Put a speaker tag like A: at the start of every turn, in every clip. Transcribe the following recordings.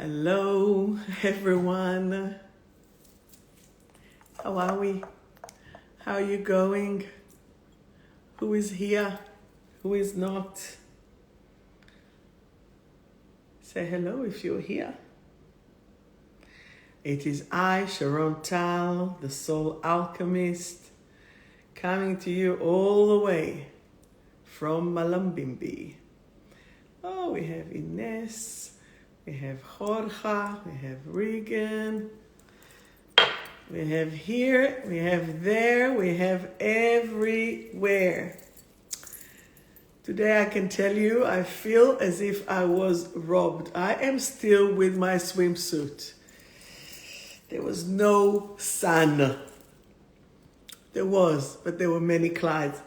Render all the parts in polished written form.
A: Hello, everyone. How are we? How are you going? Who is here? Who is not? Say hello if you're here. It is I, Sharon Tal, the soul alchemist, coming to you all the way from Malambimbi. Oh, we have Ines, we have Jorge, we have Regan, we have here, we have there, we have everywhere. Today I can tell you, I feel as if I was robbed. I am still with my swimsuit. There was no sun. There was, but there were many clouds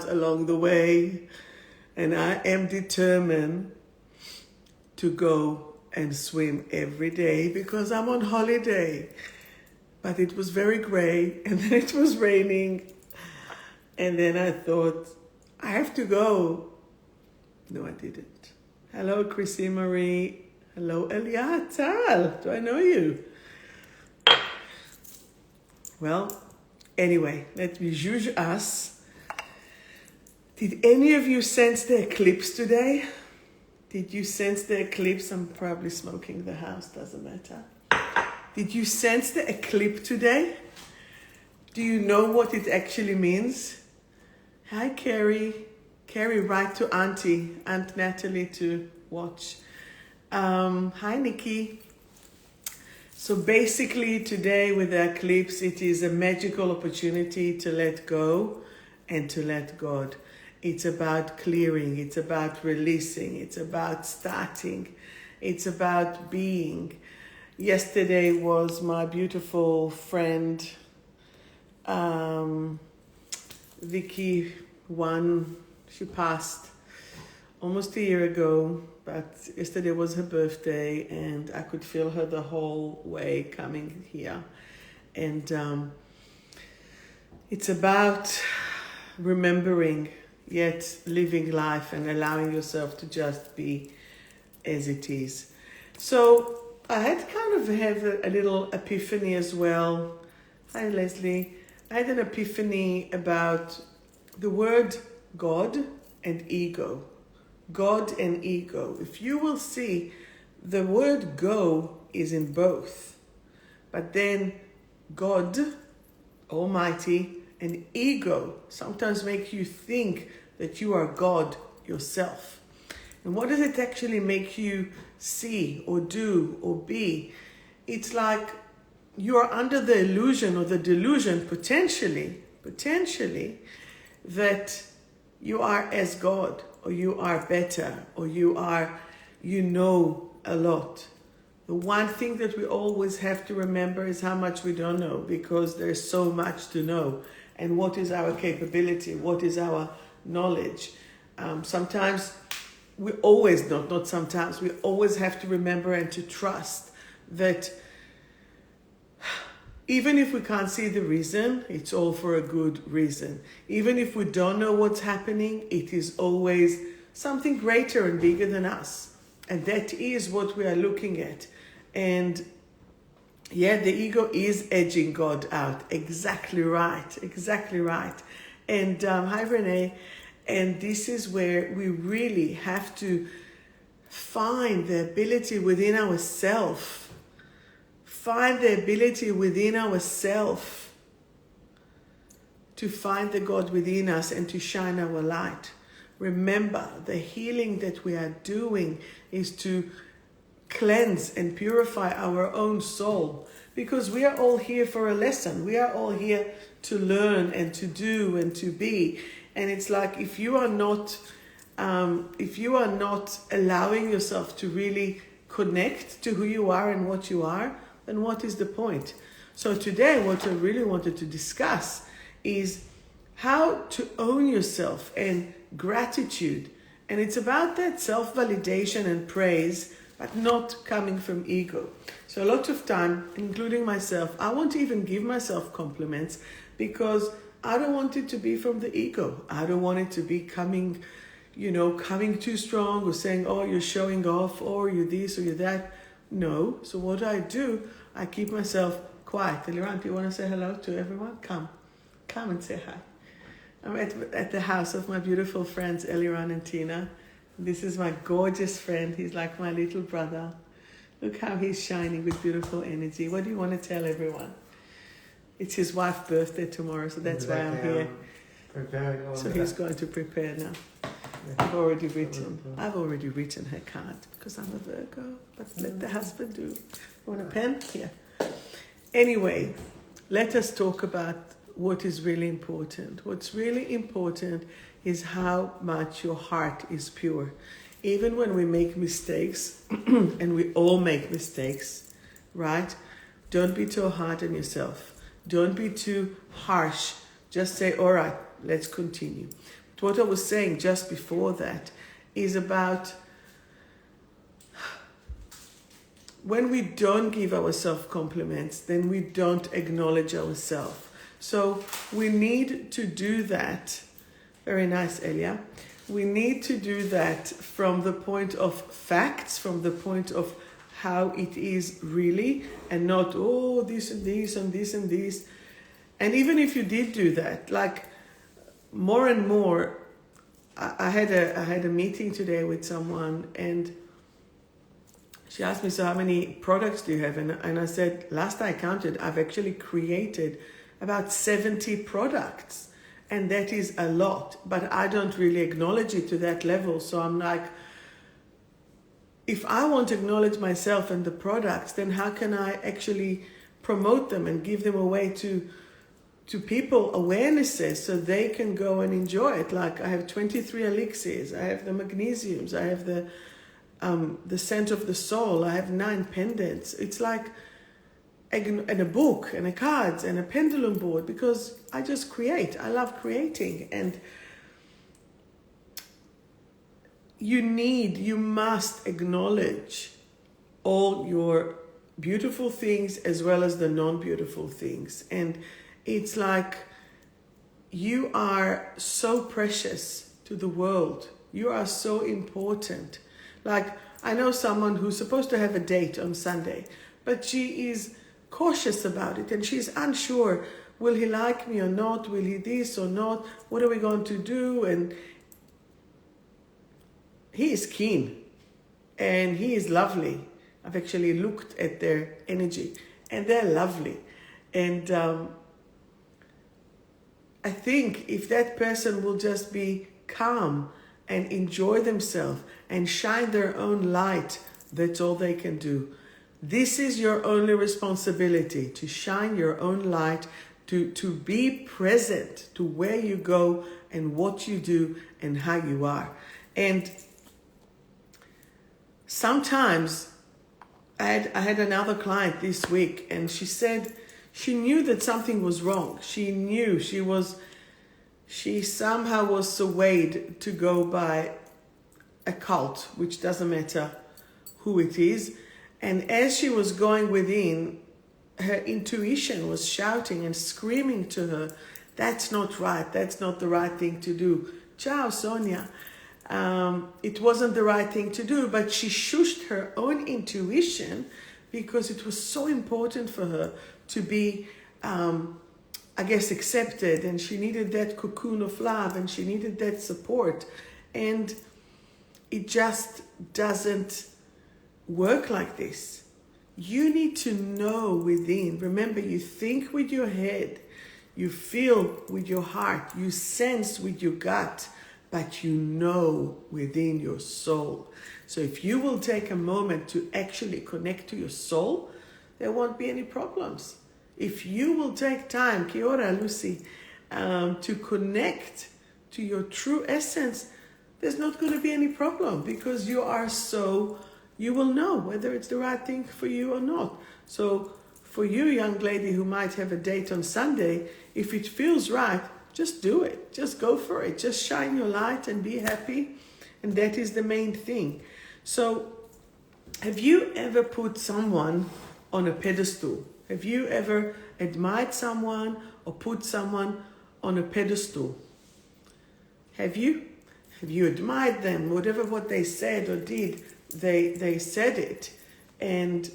A: along the way. And I am determined to go and swim every day because I'm on holiday. But it was very gray and then it was raining. And then I thought, I have to go. No, I didn't. Hello, Chrissy Marie. Hello, Eliatal. Do I know you? Well, anyway, let me judge us. Did any of you sense the eclipse today? Did you sense the eclipse? I'm probably smoking the house, doesn't matter. Did you sense the eclipse today? Do you know what it actually means? Hi, Carrie. Carrie, write to Aunt Natalie to watch. Hi, Nikki. So basically today with the eclipse, it is a magical opportunity to let go and to let God. It's about clearing, it's about releasing, it's about starting, it's about being. Yesterday was my beautiful friend, Vicky one. She passed almost a year ago, but yesterday was her birthday and I could feel her the whole way coming here. And it's about remembering, yet living life and allowing yourself to just be as it is. So I had kind of have a little epiphany as well. Hi, Leslie. I had an epiphany about the word God and ego. God and ego. If you will see, the word go is in both. But then God, Almighty, and ego sometimes make you think that you are God yourself. And what does it actually make you see or do or be? It's like you are under the illusion or the delusion, potentially, that you are as God, or you are better, or you know a lot. The one thing that we always have to remember is how much we don't know, because there's so much to know. And what is our capability? What is our knowledge? Sometimes we always, not sometimes, we always have to remember and to trust that even if we can't see the reason, it's all for a good reason. Even if we don't know what's happening, it is always something greater and bigger than us. And that is what we are looking at. And yeah, the ego is edging God out. Exactly right. And hi, Renee. And this is where we really have to find the ability within ourselves. Find the ability within ourselves to find the God within us and to shine our light. Remember, the healing that we are doing is to cleanse and purify our own soul, because we are all here for a lesson. We are all here to learn and to do and to be. And it's like if you are not allowing yourself to really connect to who you are and what you are, then what is the point? So today, what I really wanted to discuss is how to own yourself and gratitude. And it's about that self-validation and praise, but not coming from ego. So a lot of time, including myself, I won't even give myself compliments because I don't want it to be from the ego. I don't want it to be coming too strong or saying, oh, you're showing off or you're this or you're that. No. So what do? I keep myself quiet. 𝗍𝗲𝗏, do you want to say hello to everyone? Come and say hi. I'm at the house of my beautiful friends 𝗍𝗲𝗏 and Tina. This is my gorgeous friend. He's like my little brother. Look how he's shining with beautiful energy. What do you want to tell everyone? It's his wife's birthday tomorrow, so that's why I'm here. So he's going to prepare now. I've already written her card because I'm a Virgo, but let the husband do. You want a pen? Here. Anyway, let us talk about what is really important. What's really important is how much your heart is pure. Even when we make mistakes, and we all make mistakes, right? Don't be too hard on yourself. Don't be too harsh. Just say, all right, let's continue. But what I was saying just before that is about when we don't give ourselves compliments, then we don't acknowledge ourselves. So we need to do that. Very nice, Elia. We need to do that from the point of facts, from the point of how it is really, and not, oh, this and this and this and this. And even if you did do that, like more and more, I had a meeting today with someone, and she asked me, so how many products do you have? And I said, last I counted, I've actually created about 70 products. And that is a lot, but I don't really acknowledge it to that level. So I'm like, if I want to acknowledge myself and the products, then how can I actually promote them and give them away to people, awarenesses, so they can go and enjoy it? Like I have 23 elixirs, I have the magnesiums, I have the scent of the soul, I have 9 pendants. It's like, and a book and a cards and a pendulum board, because I just create. I love creating. And you must acknowledge all your beautiful things as well as the non-beautiful things. And it's like you are so precious to the world. You are so important. Like I know someone who's supposed to have a date on Sunday, but she is cautious about it and she's unsure, will he like me or not, will he this or not, what are we going to do? And he is keen and he is lovely. I've actually looked at their energy and they're lovely. And I think if that person will just be calm and enjoy themselves and shine their own light, that's all they can do. This is your only responsibility, to shine your own light, to be present to where you go and what you do and how you are. And sometimes I had another client this week, and she said she knew that something was wrong. She knew she somehow was swayed to go by a cult, which doesn't matter who it is. And as she was going within, her intuition was shouting and screaming to her, that's not right, that's not the right thing to do. Ciao, Sonia. It wasn't the right thing to do, but she shushed her own intuition because it was so important for her to be, accepted, and she needed that cocoon of love, and she needed that support. And it just doesn't work like this. You need to know within. Remember, you think with your head, you feel with your heart, you sense with your gut, but you know within your soul. So if you will take a moment to actually connect to your soul, there won't be any problems. If you will take time, Kia ora, Lucy, to connect to your true essence, there's not going to be any problem, because you will know whether it's the right thing for you or not. So for you, young lady who might have a date on Sunday, if it feels right, just do it. Just go for it. Just shine your light and be happy. And that is the main thing. So have you ever put someone on a pedestal? Have you ever admired someone or put someone on a pedestal? Have you? Have you admired them? Whatever what they said or did, they said it. and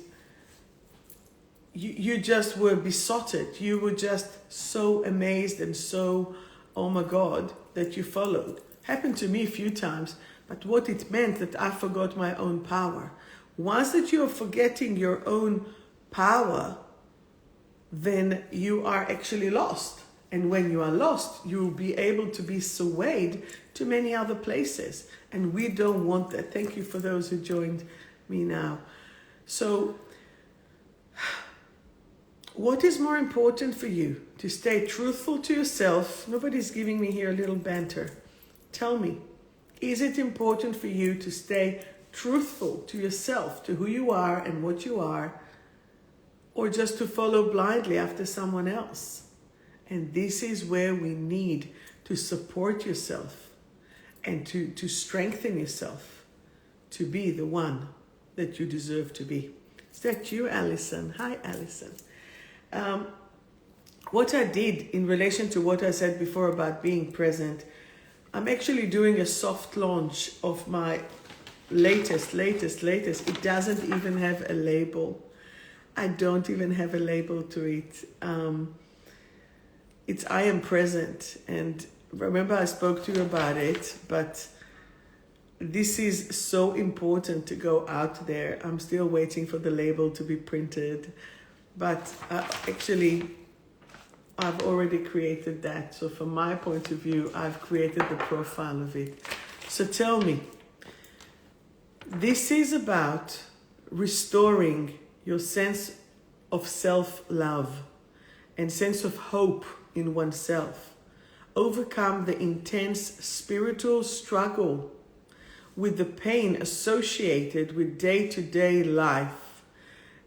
A: you just were besotted. You were just so amazed and so, oh my God, that you followed. Happened to me a few times, but what it meant that I forgot my own power. Once that you are forgetting your own power, then you are actually lost. And when you are lost, you will be able to be swayed to many other places. And we don't want that. Thank you for those who joined me now. So, what is more important for you? To stay truthful to yourself? Nobody's giving me here a little banter. Tell me, is it important for you to stay truthful to yourself, to who you are and what you are, or just to follow blindly after someone else? And this is where we need to support yourself and to strengthen yourself to be the one that you deserve to be. Is that you, Alison? Hi, Alison. What I did in relation to what I said before about being present, I'm actually doing a soft launch of my latest. It doesn't even have a label. I don't even have a label to it. It's I Am Present. And remember I spoke to you about it, but this is so important to go out there. I'm still waiting for the label to be printed, but actually I've already created that. So from my point of view, I've created the profile of it. So tell me, this is about restoring your sense of self-love and sense of hope in oneself. Overcome the intense spiritual struggle with the pain associated with day-to-day life,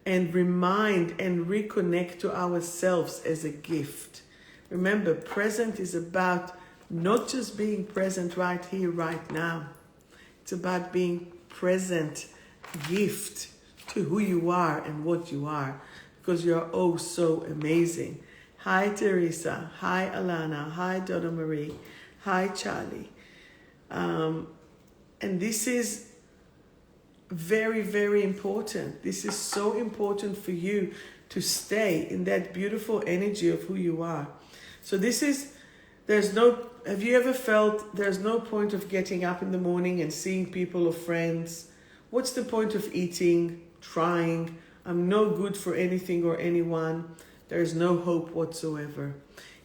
A: and remind and reconnect to ourselves as a gift. Remember, present is about not just being present right here, right now. It's about being present gift to who you are and what you are, because you're oh so amazing. Hi, Teresa. Hi, Alana. Hi, Donna Marie. Hi, Charlie. And this is very, very important. This is so important for you to stay in that beautiful energy of who you are. So have you ever felt there's no point of getting up in the morning and seeing people or friends? What's the point of eating, trying? I'm no good for anything or anyone. There is no hope whatsoever.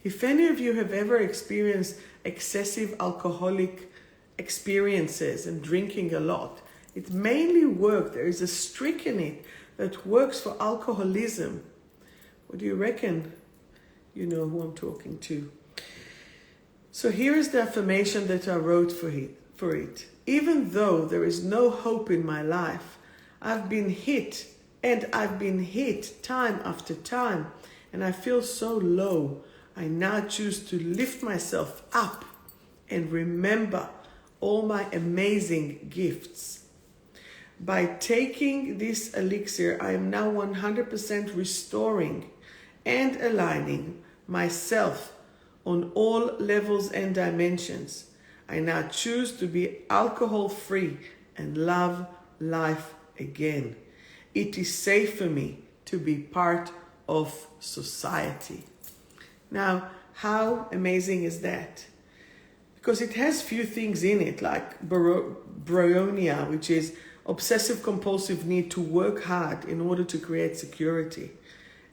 A: If any of you have ever experienced excessive alcoholic experiences and drinking a lot, it mainly works. There is a streak in it that works for alcoholism. What do you reckon? You know who I'm talking to. So here is the affirmation that I wrote for it. Even though there is no hope in my life, I've been hit time after time, and I feel so low. I now choose to lift myself up and remember all my amazing gifts. By taking this elixir, I am now 100% restoring and aligning myself on all levels and dimensions. I now choose to be alcohol-free and love life again. It is safe for me to be part of society. Now, how amazing is that? Because it has few things in it, like bryonia, which is obsessive-compulsive need to work hard in order to create security.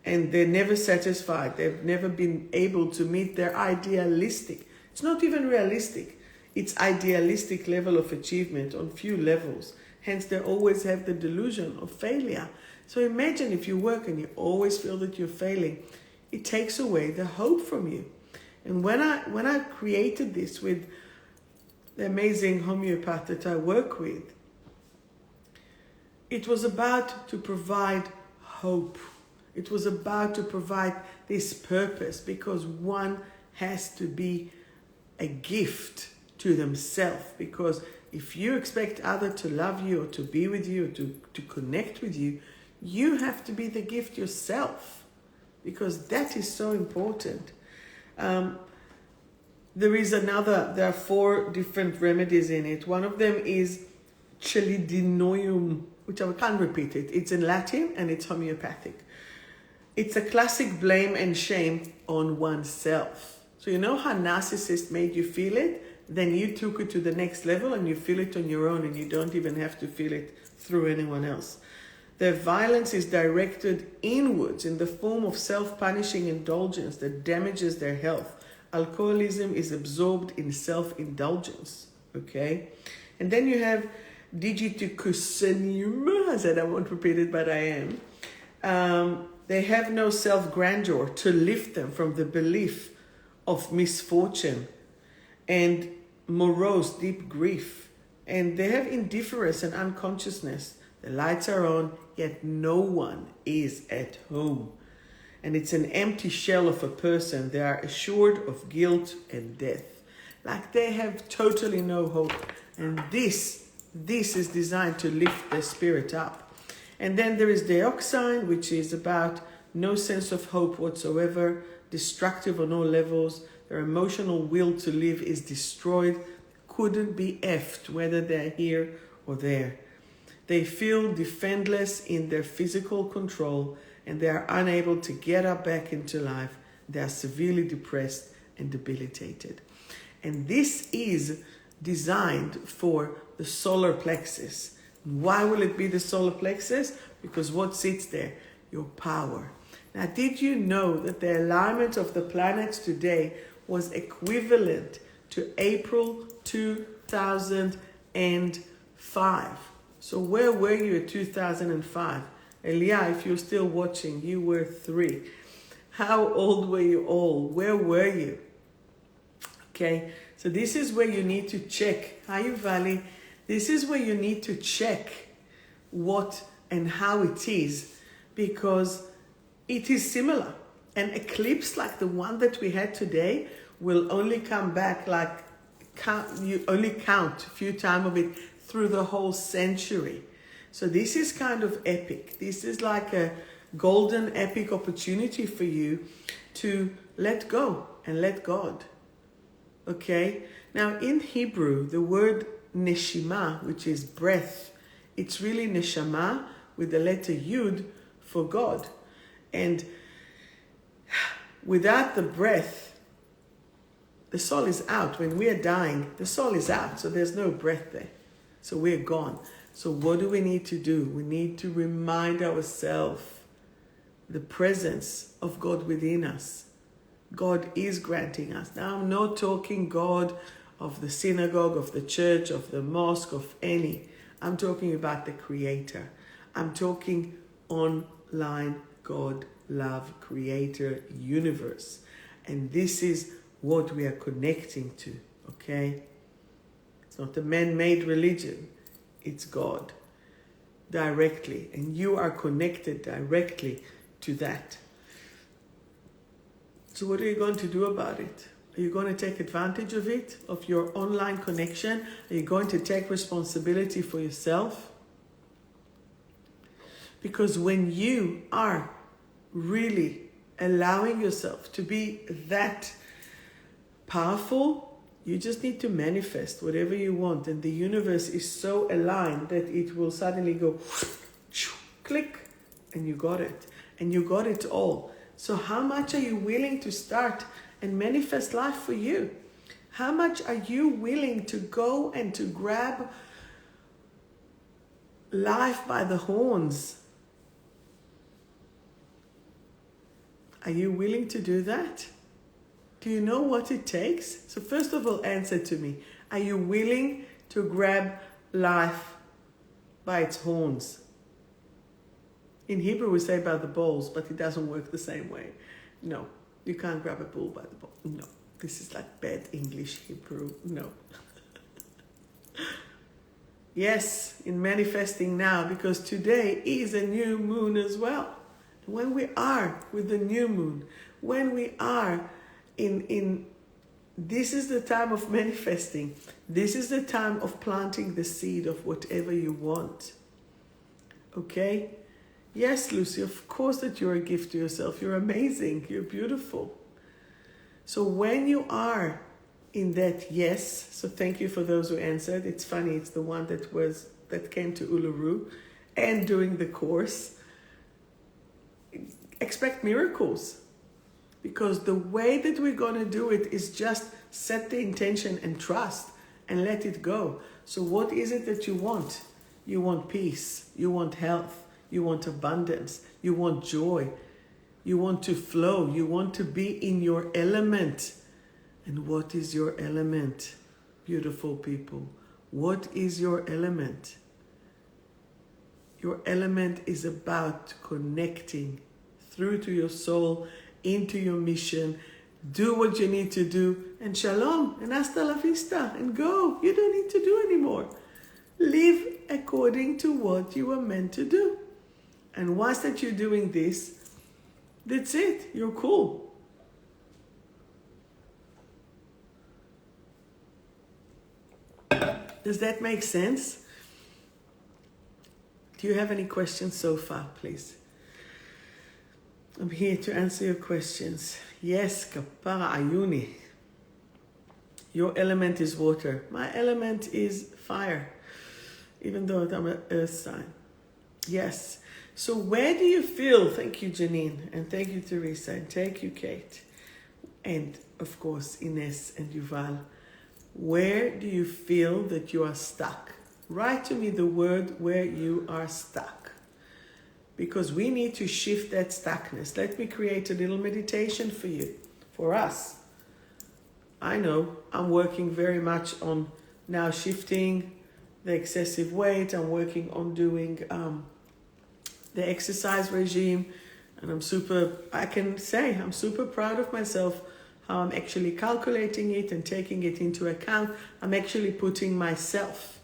A: And they're never satisfied. They've never been able to meet their idealistic, it's not even realistic, it's idealistic level of achievement on few levels. Hence, they always have the delusion of failure. So imagine if you work and you always feel that you're failing, it takes away the hope from you. And when I created this with the amazing homeopath that I work with, it was about to provide hope. It was about to provide this purpose, because one has to be a gift to themselves. Because if you expect others to love you or to be with you or to connect with you, you have to be the gift yourself, because that is so important. There are 4 different remedies in it. One of them is 𝗪𝗟𝗔𝗠𝗠, which I can't repeat it. It's in Latin and it's homeopathic. It's a classic blame and shame on oneself. So you know how narcissists made you feel it? Then you took it to the next level and you feel it on your own and you don't even have to feel it through anyone else. Their violence is directed inwards in the form of self-punishing indulgence that damages their health. Alcoholism is absorbed in self-indulgence, okay? And then you have 𝗪𝗔𝗔𝗠𝗔. I said I won't repeat it, but I am. They have no self-grandeur to lift them from the belief of misfortune and morose deep grief. And they have indifference and unconsciousness. The lights are on, yet no one is at home. And it's an empty shell of a person. They are assured of guilt and death. Like they have totally no hope. And this is designed to lift their spirit up. And then there is dioxide, which is about no sense of hope whatsoever, destructive on all levels. Their emotional will to live is destroyed. Couldn't be effed whether they're here or there. They feel defenseless in their physical control and they are unable to get up back into life. They are severely depressed and debilitated. And this is designed for the solar plexus. Why will it be the solar plexus? Because what sits there? Your power. Now, did you know that the alignment of the planets today was equivalent to April 2005? So where were you at 2005? Elia, if you're still watching, you were 3. How old were you all? Where were you? Okay, so this is where you need to check. Hi, 𝗪𝗠. This is where you need to check what and how it is, because it is similar. An eclipse like the one that we had today will only come back you only count a few times of it through the whole century. So this is kind of epic. This is like a golden epic opportunity for you to let go and let God. Okay? Now in Hebrew, the word neshima, which is breath, it's really neshama with the letter yud for God. And without the breath, the soul is out. When we are dying, the soul is out. So there's no breath there. So we're gone. So what do we need to do? We need to remind ourselves the presence of God within us. God is granting us. Now I'm not talking God of the synagogue, of the church, of the mosque, of any. I'm talking about the Creator. I'm talking online God, love, Creator, universe. And this is what we are connecting to, okay? It's not a man-made religion. It's God directly. And you are connected directly to that. So what are you going to do about it? Are you going to take advantage of it, of your online connection? Are you going to take responsibility for yourself? Because when you are really allowing yourself to be that powerful, you just need to manifest whatever you want. And the universe is so aligned that it will suddenly go click, and you got it. And you got it all. So how much are you willing to start and manifest life for you? How much are you willing to go and to grab life by the horns? Are you willing to do that? Do you know what it takes? So first of all, answer to me. Are you willing to grab life by its horns? In Hebrew, we say by the balls, but it doesn't work the same way. No, you can't grab a bull by the ball. No, this is like bad English Hebrew. No. Yes, in manifesting now, because today is a new moon as well. When we are with the new moon, when we are in this is the time of manifesting. This is the time of planting the seed of whatever you want. Okay? Yes, Lucy, of course that you're a gift to yourself. You're amazing. You're beautiful. So when you are in that yes, so thank you for those who answered. It's funny, it's the one that was that came to Uluru and doing the course, expect miracles. Because the way that we're going to do it is just set the intention and trust and let it go. So what is it that you want? You want peace. You want health. You want abundance. You want joy. You want to flow. You want to be in your element. And what is your element, beautiful people? What is your element? Your element is about connecting through to your soul, into your mission. Do what you need to do, and shalom, and hasta la vista, and go. You don't need to do anymore. Live according to what you were meant to do. And once that you're doing this, that's it. You're cool. Does that make sense? Do you have any questions so far, please? I'm here to answer your questions. Yes, kapara ayuni. Your element is water. My element is fire, even though I'm an earth sign. Yes. So where do you feel, thank you Janine, and thank you Teresa, and thank you Kate, and of course Ines and Yuval, where do you feel that you are stuck? Write to me the word where you are stuck, because we need to shift that stuckness. Let me create a little meditation for you, for us. I know I'm working very much on now shifting the excessive weight. I'm working on doing the exercise regime, and I'm super proud of myself, how I'm actually calculating it and taking it into account. I'm actually putting myself,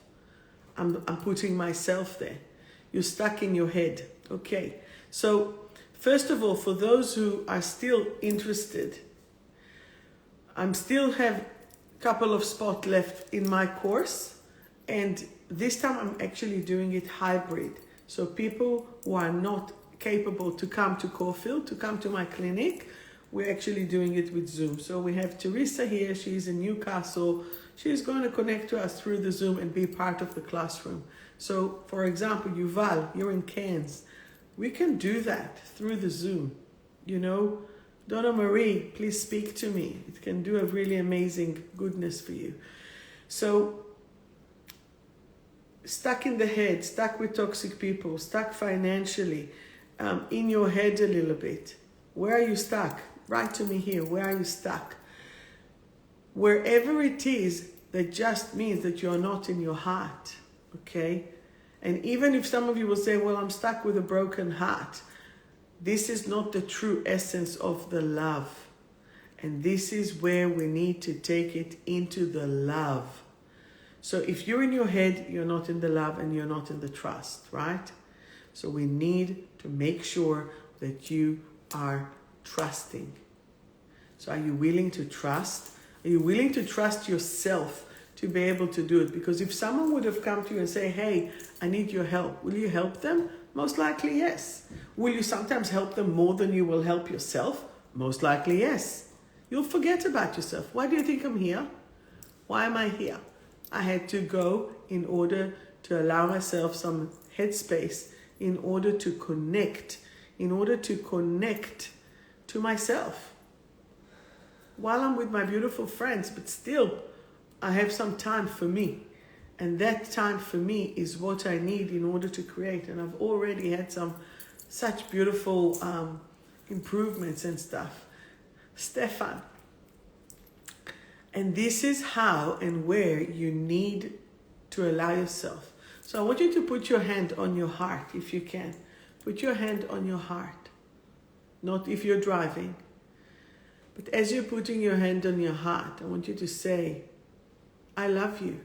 A: I'm putting myself there. You're stuck in your head. Okay, so first of all, for those who are still interested, I'm still have a couple of spots left in my course, and this time I'm actually doing it hybrid. So people who are not capable to come to Caulfield, to come to my clinic, we're actually doing it with Zoom. So we have Teresa here, she's in Newcastle. She's going to connect to us through the Zoom and be part of the classroom. So for example, Yuval, you're in Cairns. We can do that through the Zoom. You know, Donna Marie, please speak to me. It can do a really amazing goodness for you. So stuck in the head, stuck with toxic people, stuck financially, in your head a little bit. Where are you stuck? Write to me here. Where are you stuck? Wherever it is, that just means that you're not in your heart, okay? And even if some of you will say, well, I'm stuck with a broken heart, this is not the true essence of the love. And this is where we need to take it into the love. So if you're in your head, you're not in the love and you're not in the trust, right? So we need to make sure that you are trusting. So are you willing to trust? Are you willing to trust yourself to be able to do it? Because if someone would have come to you and say, hey, I need your help, will you help them? Most likely, yes. Will you sometimes help them more than you will help yourself? Most likely, yes. You'll forget about yourself. Why do you think I'm here? Why am I here? I had to go in order to allow myself some headspace, in order to connect to myself. While I'm with my beautiful friends, but still, I have some time for me. And that time for me is what I need in order to create. And I've already had such beautiful improvements and stuff. Stefan. And this is how and where you need to allow yourself. So I want you to put your hand on your heart if you can. Put your hand on your heart. Not if you're driving. But as you're putting your hand on your heart, I want you to say, I love you.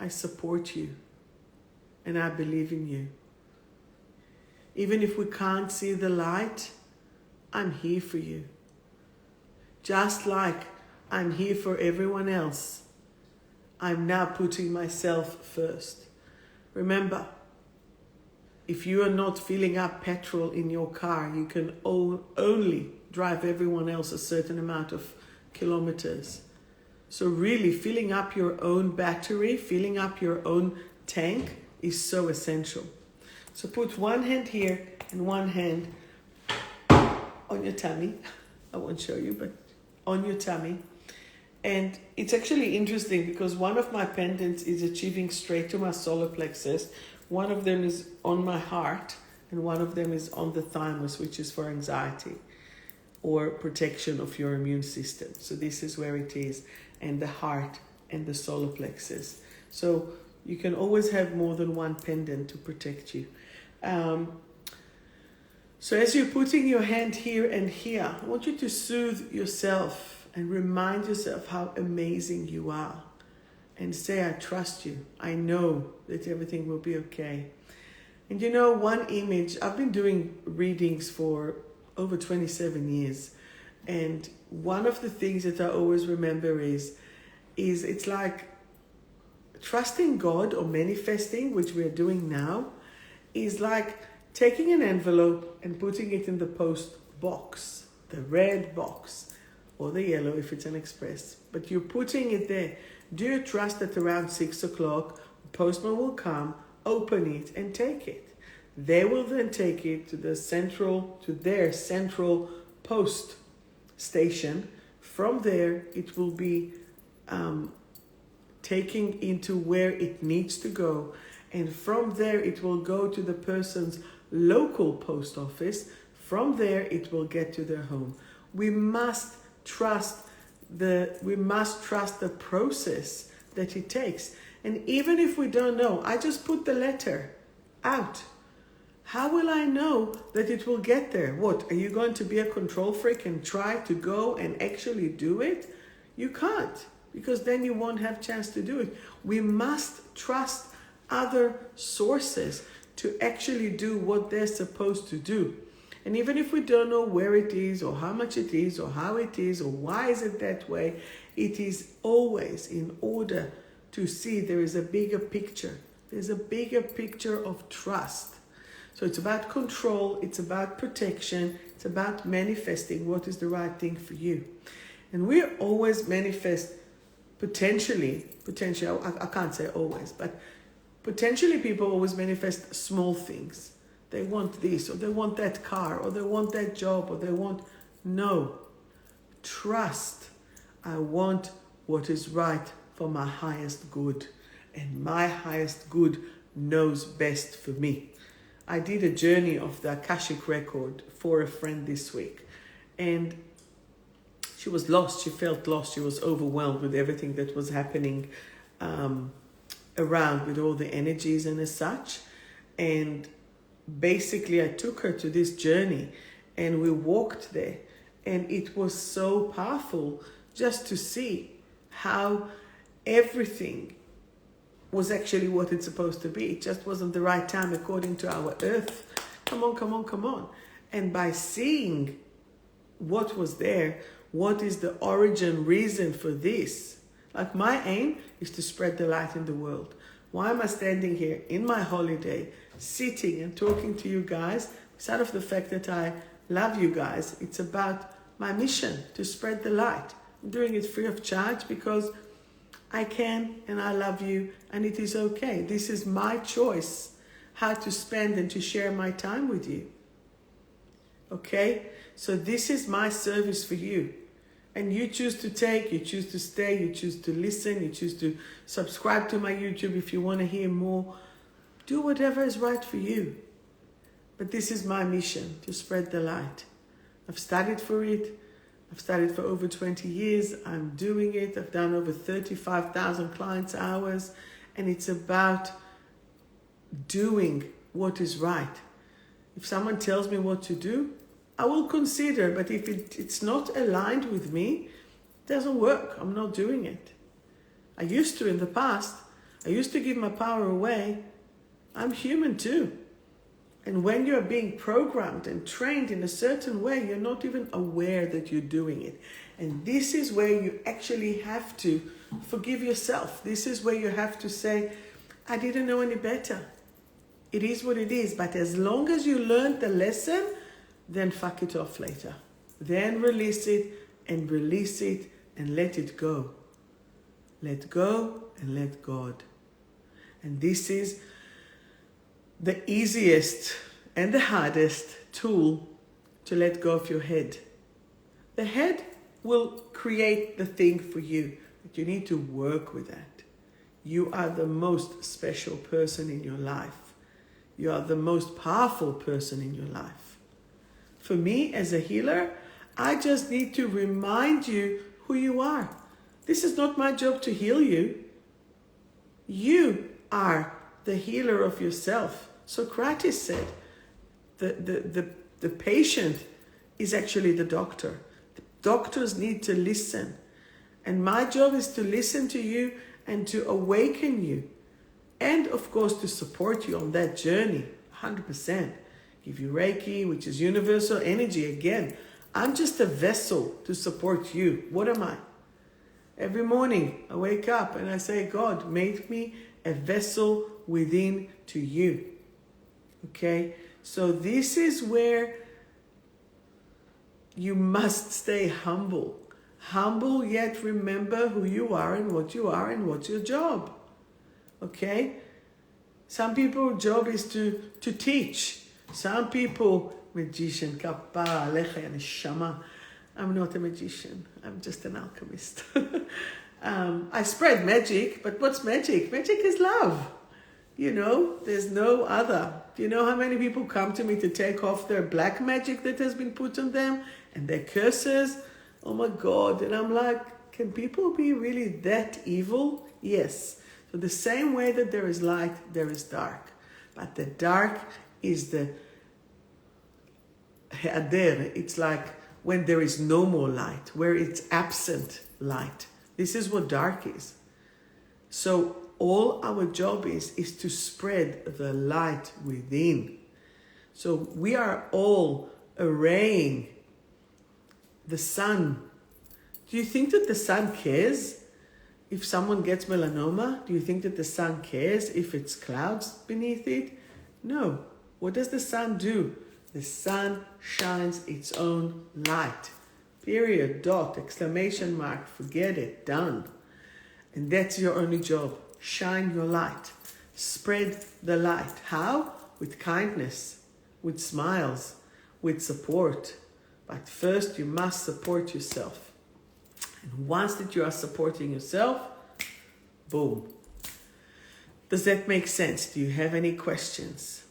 A: I support you. And I believe in you. Even if we can't see the light, I'm here for you. Just like I'm here for everyone else, I'm now putting myself first. Remember, if you are not filling up petrol in your car, you can only drive everyone else a certain amount of kilometers. So really filling up your own battery, filling up your own tank is so essential. So put one hand here and one hand on your tummy. I won't show you, but on your tummy. And it's actually interesting because one of my pendants is achieving straight to my solar plexus. One of them is on my heart, and one of them is on the thymus, which is for anxiety or protection of your immune system. So this is where it is, and the heart and the solar plexus. So you can always have more than one pendant to protect you. So as you're putting your hand here and here, I want you to soothe yourself and remind yourself how amazing you are. And say, I trust you. I know that everything will be okay. And you know, one image, I've been doing readings for over 27 years. And one of the things that I always remember is it's like trusting God or manifesting, which we're doing now, is like taking an envelope and putting it in the post box, the red box, or the yellow if it's an express. But you're putting it there. Do you trust that around 6 o'clock, the postman will come, open it, and take it? They will then take it to their central post station. From there, it will be taken into where it needs to go. And from there, it will go to the person's local post office. From there, it will get to their home. We must trust the process that it takes. And even if we don't know, I just put the letter out. How will I know that it will get there? What, are you going to be a control freak and try to go and actually do it? You can't, because then you won't have a chance to do it. We must trust other sources to actually do what they're supposed to do. And even if we don't know where it is or how much it is or how it is or why is it that way, it is always in order to see there is a bigger picture. There's a bigger picture of trust. So it's about control, it's about protection, it's about manifesting what is the right thing for you. And we always manifest potentially, I can't say always, but potentially people always manifest small things. They want this, or they want that car, or they want that job, or they want... No. Trust. I want what is right for my highest good. And my highest good knows best for me. I did a journey of the Akashic record for a friend this week. And she was lost. She felt lost. She was overwhelmed with everything that was happening around, with all the energies and as such. And basically, I took her to this journey and we walked there. And it was so powerful just to see how everything was actually what it's supposed to be. It just wasn't the right time according to our earth. Come on. And by seeing what was there, what is the origin reason for this? Like, my aim is to spread the light in the world. Why am I standing here in my holiday, sitting and talking to you guys? It's out of the fact that I love you guys. It's about my mission to spread the light. I'm doing it free of charge because I can and I love you and it is okay. This is my choice how to spend and to share my time with you. Okay? So this is my service for you. And you choose to take, you choose to stay, you choose to listen, you choose to subscribe to my YouTube if you want to hear more. Do whatever is right for you. But this is my mission, to spread the light. I've studied for it. I've studied for over 20 years. I'm doing it. I've done over 35,000 clients hours. And it's about doing what is right. If someone tells me what to do, I will consider, but if it's not aligned with me, it doesn't work. I'm not doing it. I used to in the past. I used to give my power away. I'm human too. And when you're being programmed and trained in a certain way, you're not even aware that you're doing it. And this is where you actually have to forgive yourself. This is where you have to say, I didn't know any better. It is what it is. But as long as you learned the lesson, then fuck it off later. Then release it and let it go. Let go and let God. And this is the easiest and the hardest tool to let go of your head. The head will create the thing for you, but you need to work with that. You are the most special person in your life. You are the most powerful person in your life. For me, as a healer, I just need to remind you who you are. This is not my job to heal you. You are the healer of yourself. Socrates said, the patient is actually the doctor. The doctors need to listen. And my job is to listen to you and to awaken you. And of course, to support you on that journey, 100%. Give you Reiki, which is universal energy. Again, I'm just a vessel to support you. What am I? Every morning, I wake up and I say, God, make me a vessel within to you. Okay? So this is where you must stay humble. Humble, yet remember who you are and what you are and what's your job. Okay? Some people's job is to teach. Some people, magician, 𝗙𝗵𝗿 𝗟𝗶𝗵𝗵. I'm not a magician. I'm just an alchemist. I spread magic, but what's magic? Magic is love. You know, there's no other. Do you know how many people come to me to take off their black magic that has been put on them and their curses? Oh my God. And I'm like, can people be really that evil? Yes. So the same way that there is light, there is dark. But the dark is the 𝗪. It's like when there is no more light, where it's absent light. This is what dark is. So all our job is to spread the light within. So we are all arraying the sun. Do you think that the sun cares if someone gets melanoma? Do you think that the sun cares if it's clouds beneath it? No. What does the sun do? The sun shines its own light. Period, dot, exclamation mark, forget it, done. And that's your only job. Shine your light. Spread the light. How? With kindness, with smiles, with support. But first you must support yourself. And once that you are supporting yourself, boom. Does that make sense? Do you have any questions?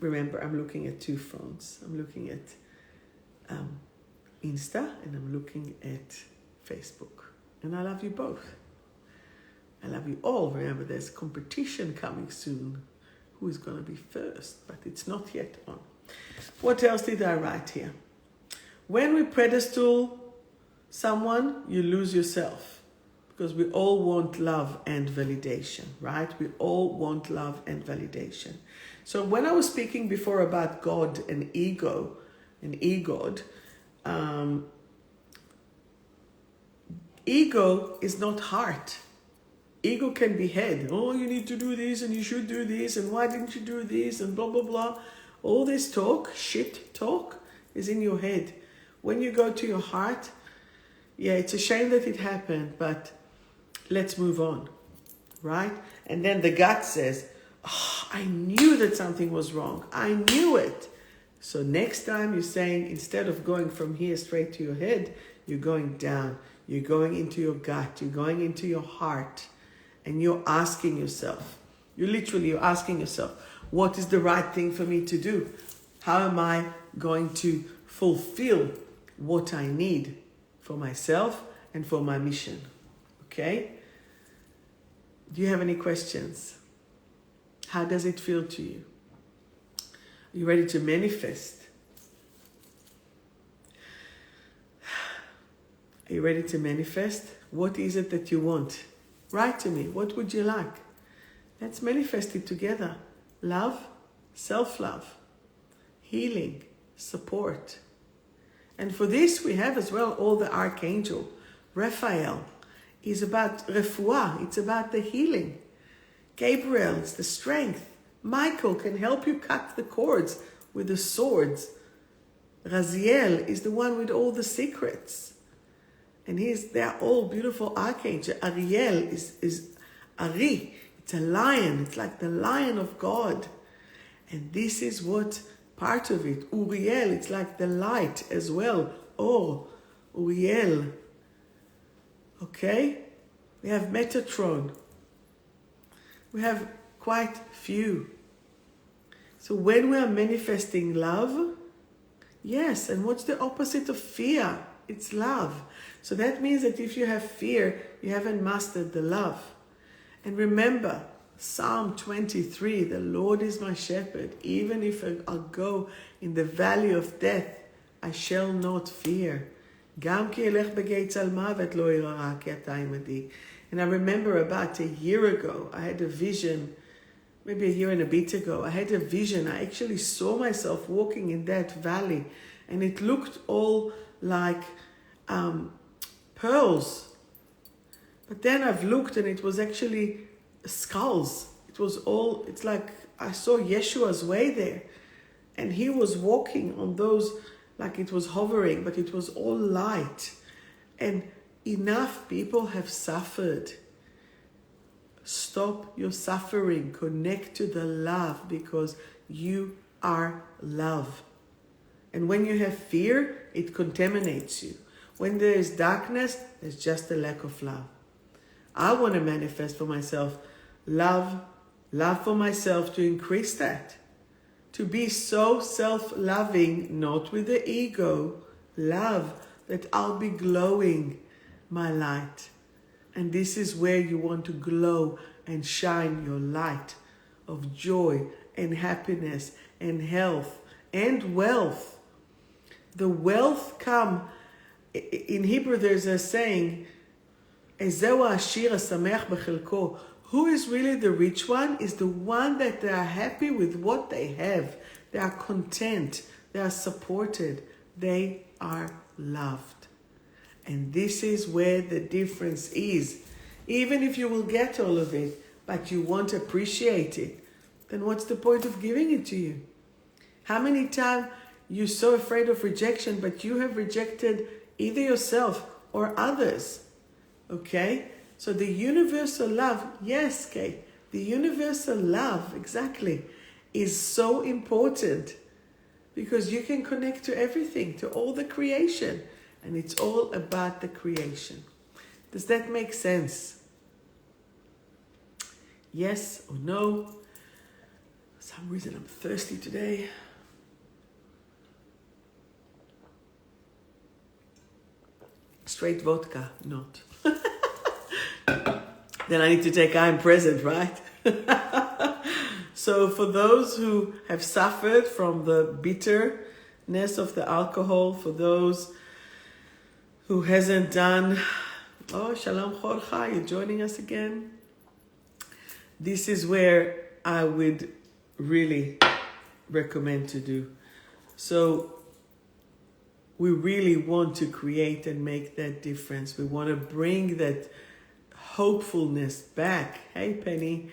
A: Remember, I'm looking at two phones. I'm looking at Insta and I'm looking at Facebook. And I love you both. I love you all. Remember, there's competition coming soon. Who is going to be first? But it's not yet on. What else did I write here? When we pedestal someone, you lose yourself. Because we all want love and validation, right? We all want love and validation. So when I was speaking before about God and ego, and ego is not heart. Ego can be head. Oh, you need to do this and you should do this and why didn't you do this and blah, blah, blah. All this talk, shit talk, is in your head. When you go to your heart, yeah, it's a shame that it happened, but let's move on, right? And then the gut says, oh, I knew that something was wrong. I knew it. So next time you're saying, instead of going from here straight to your head, you're going down. You're going into your gut. You're going into your heart. And you're asking yourself, you're asking yourself, what is the right thing for me to do? How am I going to fulfill what I need for myself and for my mission? Okay? Do you have any questions? How does it feel to you? Are you ready to manifest? Are you ready to manifest? What is it that you want? Write to me. What would you like? Let's manifest it together. Love, self-love, healing, support. And for this, we have as well all the archangel. Raphael is about refuah. It's about the healing. Gabriel, it's the strength. Michael can help you cut the cords with the swords. Raziel is the one with all the secrets. And they're all beautiful archangels. Ari, it's a lion. It's like the lion of God. And this is what part of it. Uriel, it's like the light as well. Or, Uriel. Okay? We have Metatron. We have quite few. So when we are manifesting love, yes, and what's the opposite of fear? It's love. So that means that if you have fear, you haven't mastered the love. And remember, Psalm 23, the Lord is my shepherd. Even if I go in the valley of death, I shall not fear. גם כי אלך בגיא צל מוות לא ירא כי אתה עמדי. And I remember about a year ago, I had a vision, maybe a year and a bit ago, I had a vision. I actually saw myself walking in that valley, and it looked all like pearls. But then I've looked and it was actually skulls. It was all, it's like I saw Yeshua's way there. And he was walking on those, like it was hovering, but it was all light. And enough people have suffered. Stop your suffering. Connect to the love, because you are love. And when you have fear, it contaminates you. When there is darkness, there's just a lack of love. I want to manifest for myself love for myself, to increase that. To be so self-loving, not with the ego, love, that I'll be glowing my light. And this is where you want to glow and shine your light of joy and happiness and health and wealth. The wealth come, in Hebrew there's a saying, 𝗍𝗵𝗶𝗵𝗵 𝗪𝗃. Who is really the rich one? Is the one that they are happy with what they have. They are content. They are supported. They are loved. And this is where the difference is. Even if you will get all of it, but you won't appreciate it, then what's the point of giving it to you? How many times you're so afraid of rejection, but you have rejected either yourself or others? Okay? So the universal love, yes, Kate, the universal love, exactly, is so important, because you can connect to everything, to all the creation, and it's all about the creation. Does that make sense? Yes or no? For some reason I'm thirsty today. Straight vodka, not. Then I need to take I'm present, right? So for those who have suffered from the bitterness of the alcohol, for those who hasn't done, oh, Shalom Chorcha, you're joining us again. This is where I would really recommend to do. So we really want to create and make that difference. We want to bring that hopefulness back. Hey, Penny.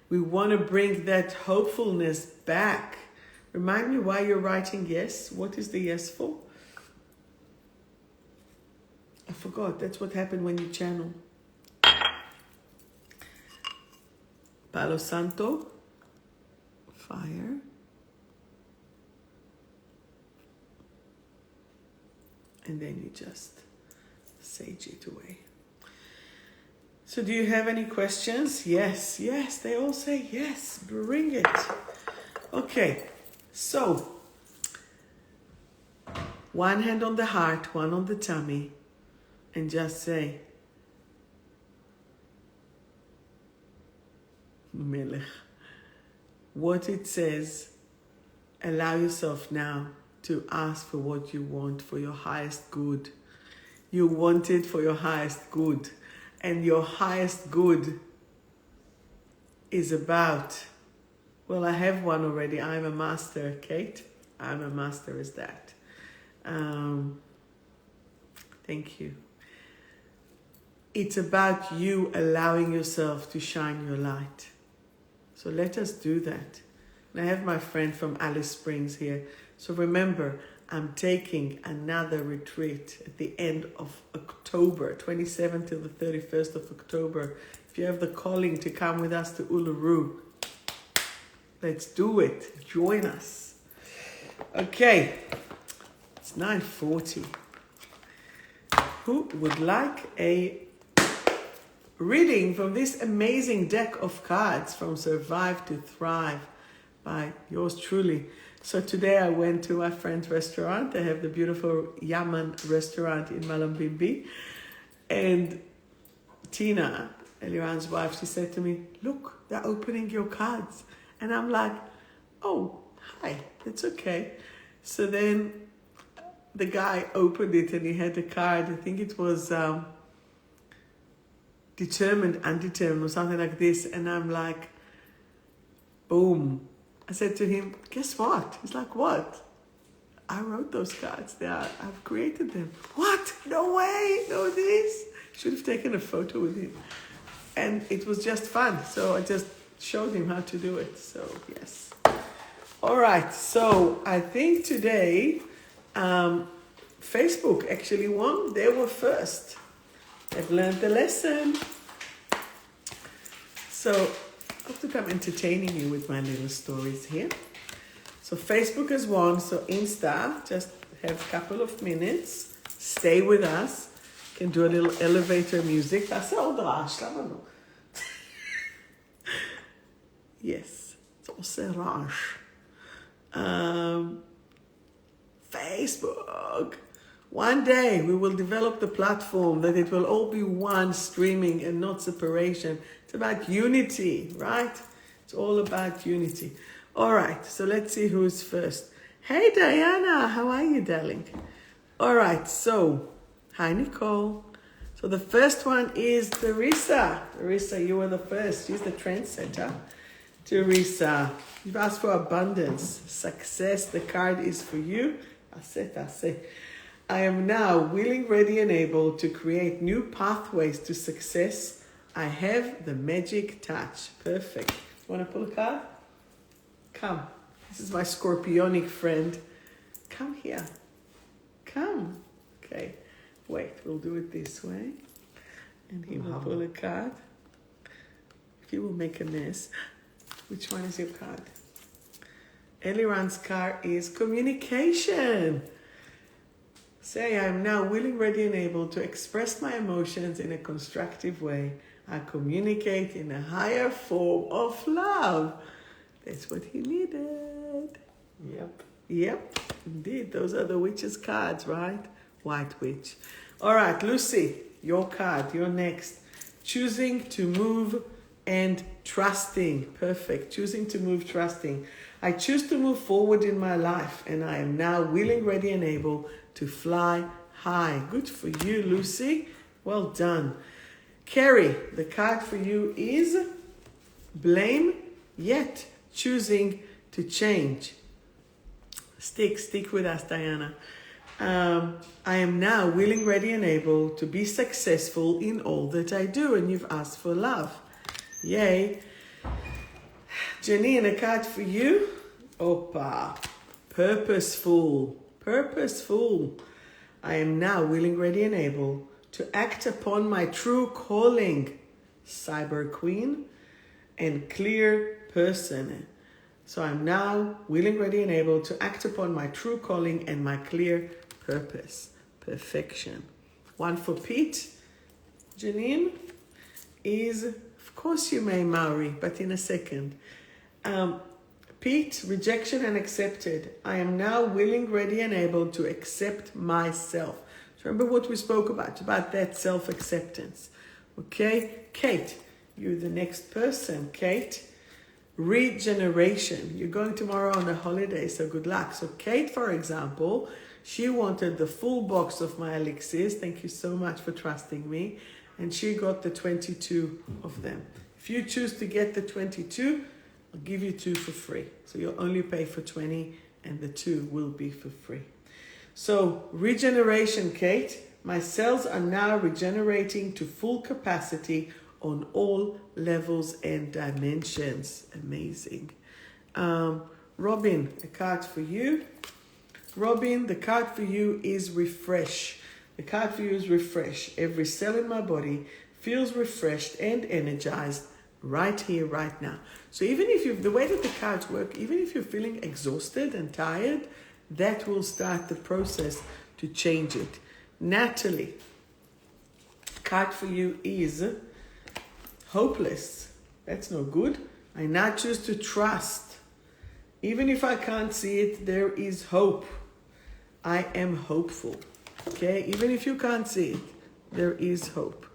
A: We want to bring that hopefulness back. Remind me why you're writing yes. What is the yes for? I forgot. That's what happened when you channel. Palo Santo. Fire. And then you just sage it away. So do you have any questions? Yes, yes, they all say yes, bring it. Okay, so one hand on the heart, one on the tummy, and just say, Melech. What it says, allow yourself now to ask for what you want for your highest good. You want it for your highest good. And your highest good is about, well, I have one already. I'm a master, Kate. I'm a master is that. Thank you. It's about you allowing yourself to shine your light. So let us do that. And I have my friend from Alice Springs here. So remember, I'm taking another retreat at the end of October, 27th till the 31st of October. If you have the calling to come with us to Uluru, let's do it. Join us. Okay, it's 9:40. Who would like a reading from this amazing deck of cards from Survive to Thrive by yours truly? So today I went to my friend's restaurant. They have the beautiful Yaman restaurant in Mullumbimby. And Tina, Eliran's wife, she said to me, look, they're opening your cards. And I'm like, oh, hi, it's okay. So then the guy opened it and he had a card. I think it was determined, undetermined or something like this. And I'm like, boom. I said to him, guess what? He's like, what? I wrote those cards. I've created them. What? No way. No this. Should have taken a photo with him. And it was just fun. So I just showed him how to do it. So, yes. All right. So I think today, Facebook actually won. They were first. They've learned the lesson. So I hope that I'm entertaining you with my little stories here. So Facebook has won. So Insta, just have a couple of minutes. Stay with us. You can do a little elevator music. תעשה עוד רעש, למה לא? Yes, זה עושה רעש. Facebook. One day we will develop the platform that it will all be one streaming and not separation. It's about unity, right? It's all about unity. All right, so let's see who's first. Hey, Diana, how are you, darling? All right, so, hi, Nicole. So the first one is 𝗃ص. 𝗃ص, you were the first. She's the trendsetter. 𝗃ص, you've asked for abundance, success. The card is for you. I am now willing, ready, and able to create new pathways to success. I have the magic touch. Perfect. Want to pull a card? Come. This is my scorpionic friend. Come here. Come. Okay. Wait, we'll do it this way. And he will pull a card. He will make a mess. Which one is your card? Eliran's card is communication. Say, I am now willing, ready, and able to express my emotions in a constructive way. I communicate in a higher form of love. That's what he needed. Yep, indeed. Those are the witch's cards, right? White witch. All right, Lucy, your card. You're next. Choosing to move and trusting. Perfect. Choosing to move, trusting. I choose to move forward in my life, and I am now willing, ready, and able to fly high. Good for you, Lucy. Well done. Carrie, the card for you is blame, yet choosing to change. Stick with us, Diana. I am now willing, ready, and able to be successful in all that I do. And you've asked for love. Yay. Janine, a card for you. Opa. Purposeful. I am now willing, ready, and able to act upon my true calling. Cyber Queen and clear person. So I'm now willing, ready, and able to act upon my true calling and my clear purpose. Perfection. One for Pete. Janine is, of course you may, Maori, but in a second. Pete, rejection and accepted. I am now willing, ready, and able to accept myself. So remember what we spoke about that self-acceptance. Okay? Kate, you're the next person. Kate, regeneration. You're going tomorrow on a holiday, so good luck. So Kate, for example, she wanted the full box of my elixirs. Thank you so much for trusting me. And she got the 22 of them. If you choose to get the 22, I'll give you 2 for free. So you'll only pay for 20 and the 2 will be for free. So regeneration, Kate. My cells are now regenerating to full capacity on all levels and dimensions. Amazing. Robin, a card for you. Robin, the card for you is refresh. The card for you is refresh. Every cell in my body feels refreshed and energized right here, right now. So even if the way that the cards work, even if you're feeling exhausted and tired, that will start the process to change it. Natalie, card for you is hopeless. That's no good. I now choose to trust. Even if I can't see it, there is hope. I am hopeful. Okay, even if you can't see it, there is hope.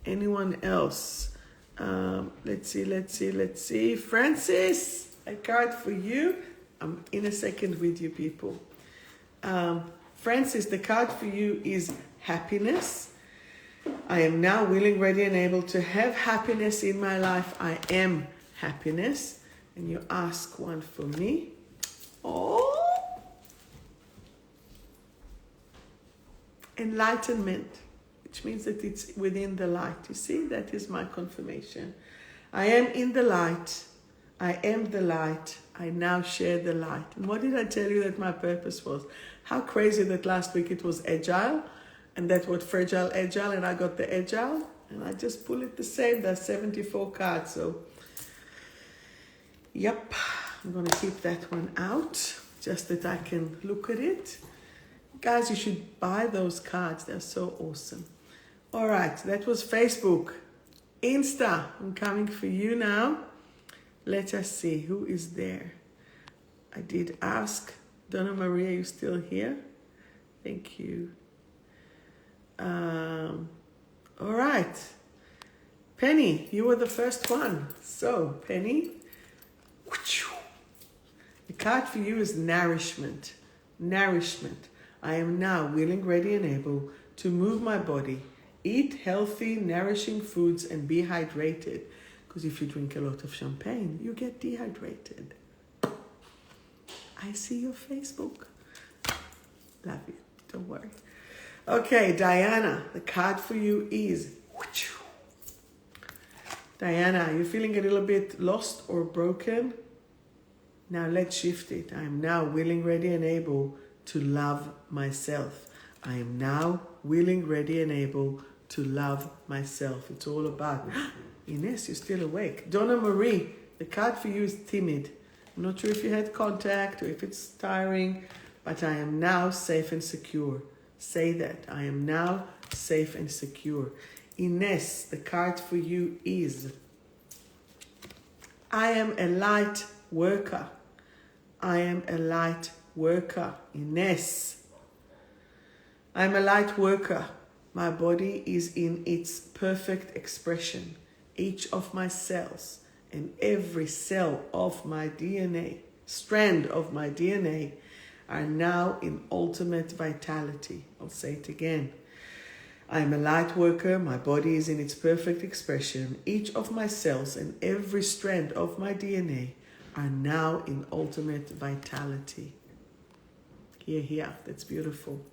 A: Anyone else? Let's see. Francis, a card for you. I'm in a second with you people. Francis, the card for you is happiness. I am now willing, ready, and able to have happiness in my life. I am happiness. And you ask one for me. Oh. Enlightenment, which means that it's within the light. You see, that is my confirmation. I am in the light. I am the light. I now share the light. And what did I tell you that my purpose was? How crazy that last week it was agile, and that was fragile, agile, and I got the agile, and I just pull it the same. There's 74 cards, so yep, I'm going to keep that one out, just that I can look at it. Guys, you should buy those cards. They're so awesome. All right, that was Facebook. Insta, I'm coming for you now. Let us see who is there. I did ask. Donna Maria, you still here? Thank you. All right. Penny, you were the first one. So, Penny, the card for you is nourishment. Nourishment. I am now willing, ready, and able to move my body, eat healthy, nourishing foods, and be hydrated. Because if you drink a lot of champagne, you get dehydrated. I see your Facebook. Love you. Don't worry. Okay, Diana, the card for you is... Diana, you're feeling a little bit lost or broken? Now let's shift it. I am now willing, ready, and able to love myself. I am now willing, ready, and able to love myself. It's all about... Ines, you're still awake. Donna Marie, the card for you is timid. I'm not sure if you had contact or if it's tiring, but I am now safe and secure. Say that. I am now safe and secure. Ines, the card for you is... I am a light worker. I am a light worker. Ines. I am a light worker. My body is in its perfect expression. Each of my cells and every cell of my DNA, strand of my DNA, are now in ultimate vitality. I'll say it again. I am a light worker. My body is in its perfect expression. Each of my cells and every strand of my DNA are now in ultimate vitality. Here. That's beautiful.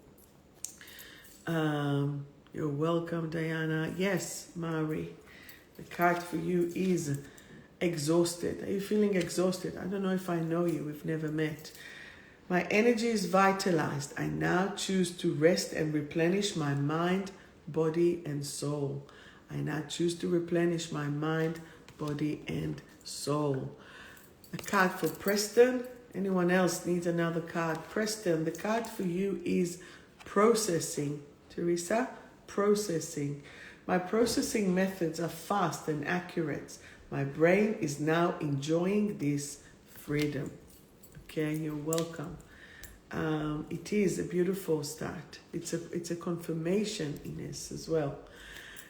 A: You're welcome, Diana. Yes, Mari. The card for you is exhausted. Are you feeling exhausted? I don't know if I know you. We've never met. My energy is vitalized. I now choose to rest and replenish my mind, body, and soul. I now choose to replenish my mind, body, and soul. A card for Preston. Anyone else needs another card? Preston, the card for you is processing. Teresa, processing. My processing methods are fast and accurate. My brain is now enjoying this freedom. Okay, you're welcome. It is a beautiful start. It's a confirmation in this as well.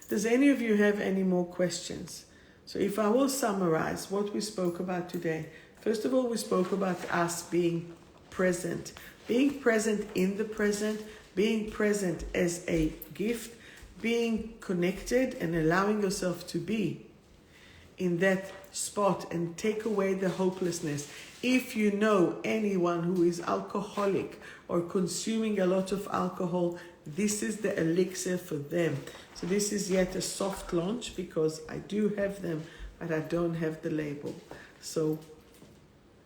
A: Does any of you have any more questions? So if I will summarize what we spoke about today. First of all, we spoke about us being present in the present, being present as a gift, being connected and allowing yourself to be in that spot and take away the hopelessness. If you know anyone who is alcoholic or consuming a lot of alcohol, this is the elixir for them. So this is yet a soft launch because I do have them, but I don't have the label. So,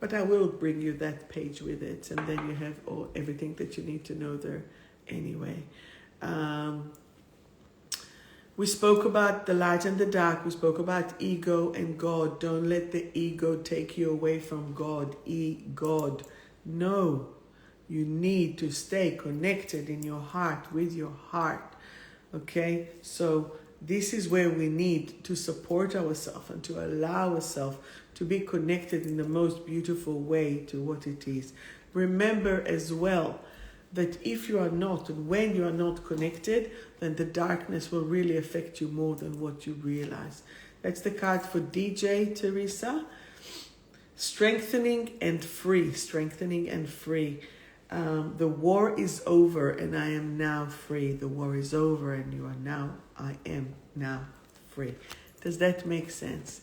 A: but I will bring you that page with it, and then you have everything that you need to know there anyway. We spoke about the light and the dark. We spoke about ego and God. Don't let the ego take you away from God. God. No. You need to stay connected in your heart, with your heart. Okay? So this is where we need to support ourselves and to allow ourselves to be connected in the most beautiful way to what it is. Remember as well that if you are not, and when you are not connected, then the darkness will really affect you more than what you realize. That's the card for DJ Teresa. Strengthening and free. Strengthening and free. The war is over and I am now free. The war is over and I am now free. Does that make sense?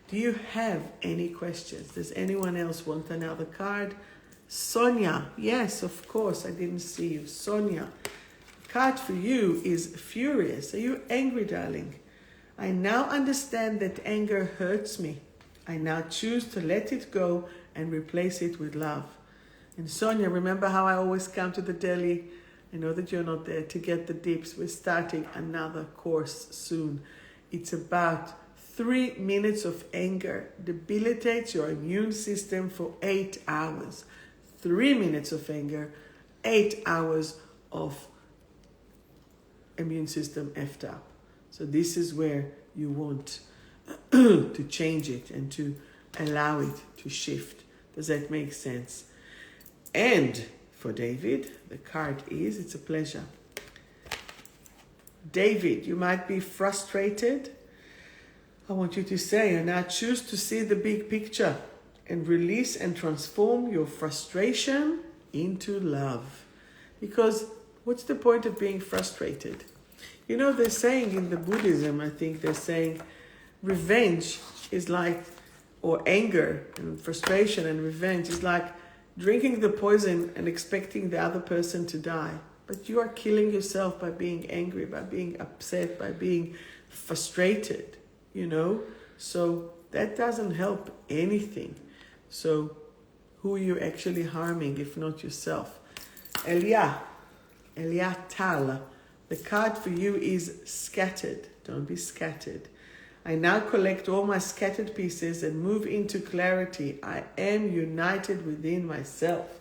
A: Do you have any questions? Does anyone else want another card? Sonia, yes, of course, I didn't see you. Sonia, card for you is furious. Are you angry, darling? I now understand that anger hurts me. I now choose to let it go and replace it with love. And Sonia, remember how I always come to the deli? I know that you're not there to get the dips. We're starting another course soon. It's about 3 minutes of anger debilitates your immune system for 8 hours. 3 minutes of anger, 8 hours of immune system effed up. So this is where you want to change it and to allow it to shift. Does that make sense? And for David, the card is, it's a pleasure. David, you might be frustrated. I want you to say, and I choose to see the big picture and release and transform your frustration into love. Because what's the point of being frustrated? You know, they're saying in the Buddhism, I think they're saying revenge is like, or anger and frustration and revenge is like drinking the poison and expecting the other person to die. But you are killing yourself by being angry, by being upset, by being frustrated, you know? So that doesn't help anything. So who are you actually harming if not yourself? Elia Tal, the card for you is scattered. Don't be scattered. I now collect all my scattered pieces and move into clarity. I am united within myself.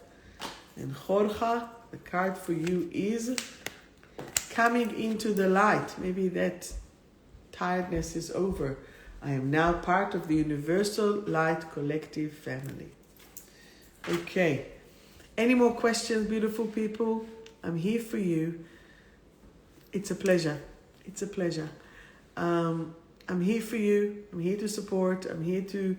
A: And Jorge, the card for you is coming into the light. Maybe that tiredness is over. I am now part of the Universal Light Collective family. Okay. Any more questions, beautiful people? I'm here for you. It's a pleasure. It's a pleasure. I'm here for you. I'm here to support. I'm here to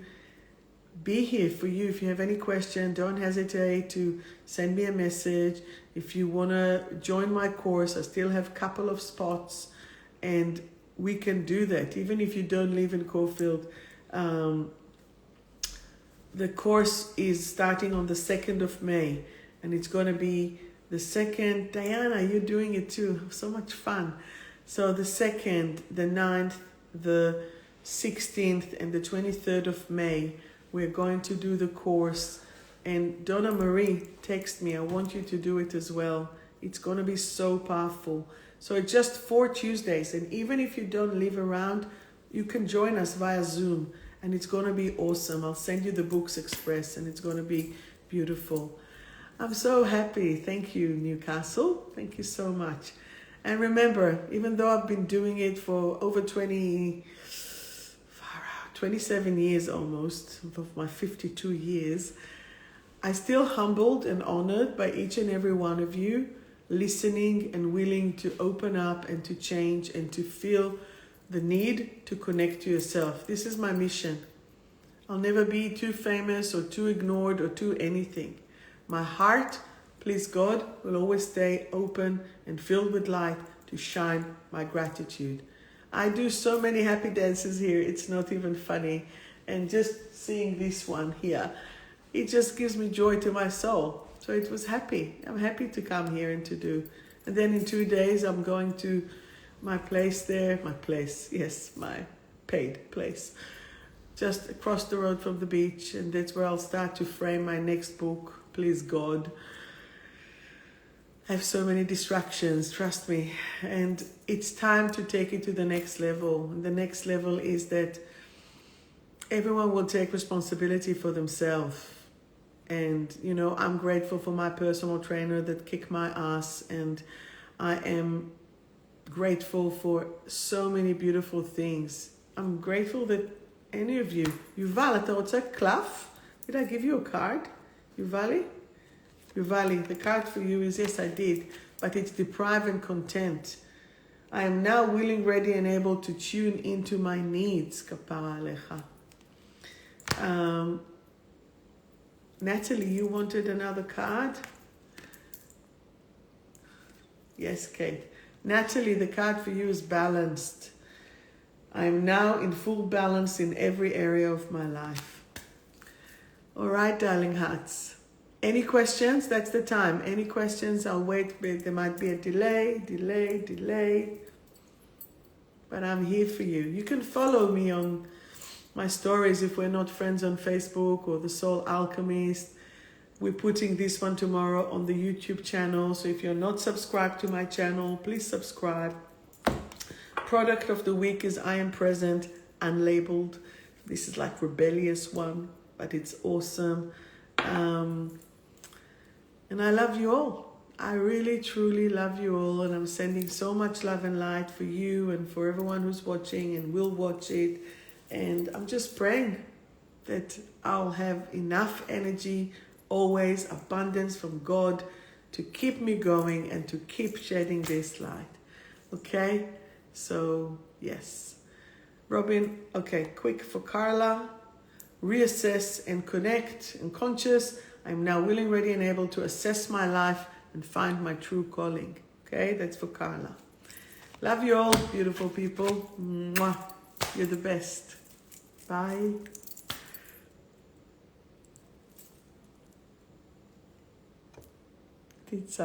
A: be here for you. If you have any question, don't hesitate to send me a message. If you want to join my course, I still have a couple of spots and we can do that. Even if you don't live in Caulfield, the course is starting on the 2nd of May and it's going to be the 2nd. Diana, you're doing it too. So much fun. So the 2nd, the 9th, the 16th and the 23rd of May, we're going to do the course. And Donna Marie, text me. I want you to do it as well. It's going to be so powerful. So it's just 4 Tuesdays. And even if you don't live around, you can join us via Zoom. And it's going to be awesome. I'll send you the books express and it's going to be beautiful. I'm so happy. Thank you, Newcastle. Thank you so much. And remember, even though I've been doing it for over 27 years almost, of my 52 years, I still humbled and honored by each and every one of you, listening and willing to open up and to change and to feel the need to connect to yourself. This is my mission. I'll never be too famous or too ignored or too anything. My heart, please God, will always stay open and filled with light to shine my gratitude. I do so many happy dances here, it's not even funny. And just seeing this one here, it just gives me joy to my soul. So it was happy. I'm happy to come here and to do. And then in 2 days, I'm going to my place there. My place, yes, my paid place. Just across the road from the beach. And that's where I'll start to frame my next book, please God. I have so many distractions, trust me. And it's time to take it to the next level. And the next level is that everyone will take responsibility for themselves. And, you know, I'm grateful for my personal trainer that kicked my ass. And I am grateful for so many beautiful things. I'm grateful that any of you, Yuval, אתה רוצה קלף? Did I give you a card? Yuvali, the card for you is, yes, I did, but it's deprived and content. I am now willing, ready, and able to tune into my needs. Kapara alecha. Natalie, you wanted another card? Yes, Kate. Natalie, the card for you is balanced. I am now in full balance in every area of my life. All right, darling hearts. Any questions? That's the time. Any questions? I'll wait. There might be a delay. But I'm here for you. You can follow me on my stories if we're not friends on Facebook or the Soul Alchemist. We're putting this one tomorrow on the YouTube channel. So if you're not subscribed to my channel, please subscribe. Product of the week is I Am Present, unlabeled. This is like rebellious one, but it's awesome. And I love you all. I really, truly love you all. And I'm sending so much love and light for you and for everyone who's watching and will watch it. And I'm just praying that I'll have enough energy, always abundance from God to keep me going and to keep shedding this light. Okay? So, yes. Robin, okay, quick for Carla. Reassess and connect and conscious. I'm now willing, ready, and able to assess my life and find my true calling. Okay, that's for Carla. Love you all, beautiful people. Mwah. You're the best. Bye. Pizza.